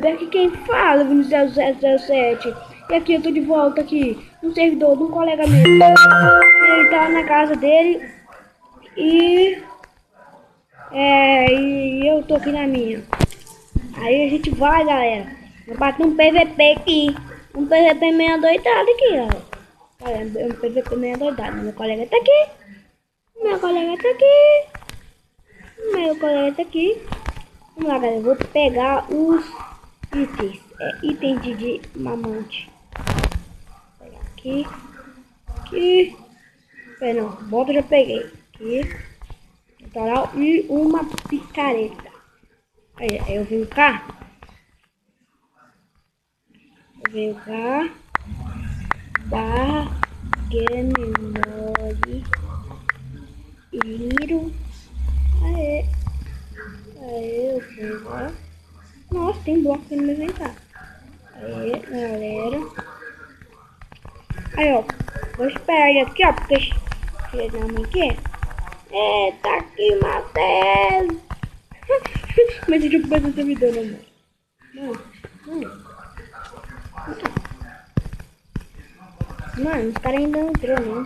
Aqui quem fala, Vinícius 007. E aqui eu tô de volta aqui no servidor de um colega meu. Ele tá na casa dele e e eu tô aqui na minha. Aí a gente vai, galera. Vou bater um PVP aqui. Um PVP meio doidado aqui, ó. Olha, um PVP meio doidado. Meu colega tá aqui. Meu colega tá aqui. Meu colega tá aqui. Vamos lá, galera. Eu vou pegar os itens. Itens de mamante. Vou pegar aqui. Aqui. Pera, não. Bota, já peguei. Aqui. Total e uma picareta. Aí eu venho cá. Eu venho cá. Barra. Game mode. Hero. Aê. Aê, eu venho lá. Nossa, tem bloco aqui no meu inventário. Aê, galera. Aí, ó. Vou esperar ele aqui, ó. Porque filha da mãe aqui. Eita, aqui, Matheus. Mas eu já essa vida, né, mano, os caras ainda não entrou, não.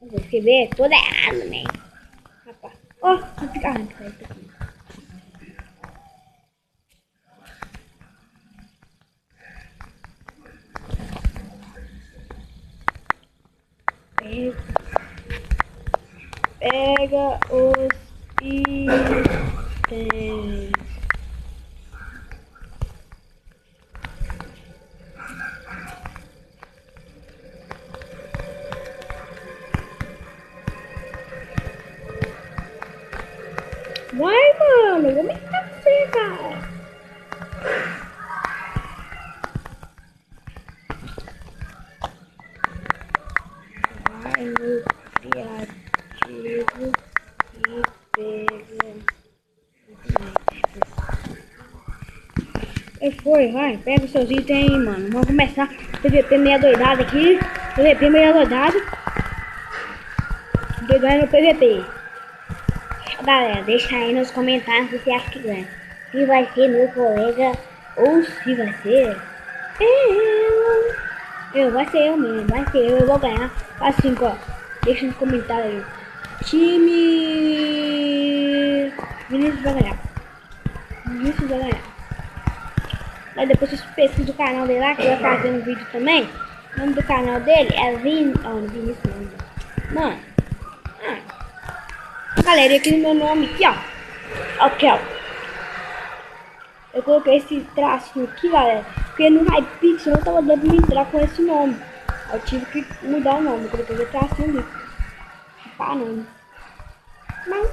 Vou escrever tudo errado, né? Rapaz. Ó, vou ficar isso aqui. Pega os itens. Vai, mano. Vou me fazer, cara. Vai no criativo e pega. Vai, pega os seus itens aí, mano. Vamos começar. PVP meia doidada aqui. PVP meia doidada. Doidada no PVP. Galera, deixa aí nos comentários se você acha que ganha. Se vai ser meu colega ou se vai ser vai ser eu mesmo, vai ser eu vou ganhar. Assim, ó, deixa nos comentários aí. Time Vinícius vai ganhar. Vinícius vai ganhar. Aí depois vocês pesquisam o canal dele lá, que vai fazer um vídeo também. O nome do canal dele é Vinícius não. Mano. Galera, aqui no meu nome aqui, ó. Aqui, ó. Eu coloquei esse traço aqui, galera. Porque no Hypixel não tava dando pra entrar com esse nome. Eu tive que mudar o nome. Eu coloquei o traço ali. Pá, não. Mas...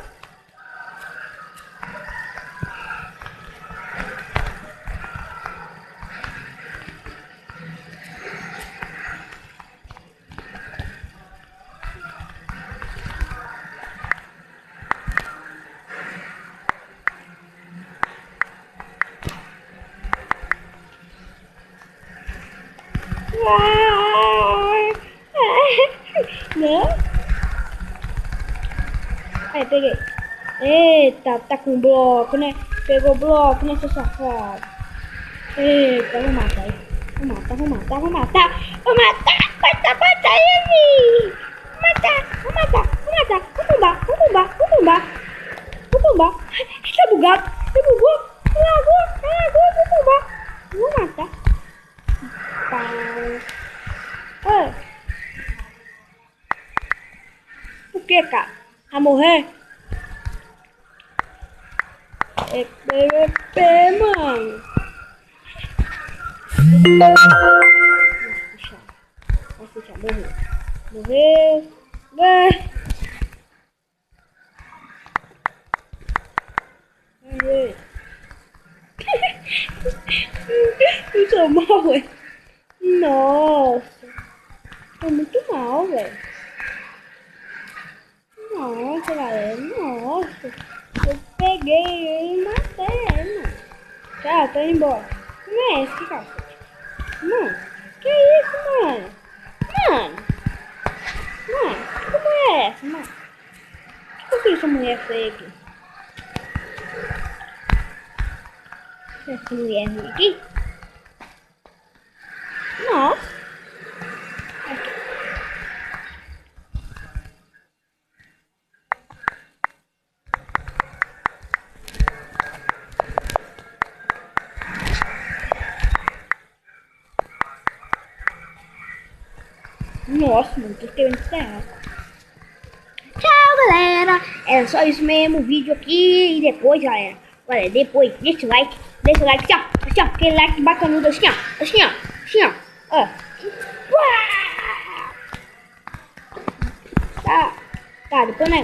Não. Aí, peguei. Eita, tá com bloco, né? Pegou bloco, né, seu safado? Eita, vou matar ele. Vou matar. Vou matar ele. Vou matar. Vou tombar. Tá bugado. Tá bugou. Lagou. Vou tombar. Vou matar. Por que, cara? Vai morrer? É PVP, mano. Vai fechar. Morreu. Vai. Eu sou mal, velho. Nossa. Tô muito mal, velho. Nossa, galera. Nossa. Eu peguei ele e matei ele, mano. Tchau, tô indo embora. Não é esse que cacete. Mano, que isso, mano? Mano. Mano, como é essa, mano? Por que essa mulher feia aqui? Essa mulher aqui? Nossa. Nossa, mano, tô querendo encerrar. Tchau, galera. Era só isso mesmo, o vídeo aqui. E depois, galera, olha, depois, deixa o like, assim, ó, aquele like bacanudo, assim, ó, assim, ó. Uau! Tá, depois, né?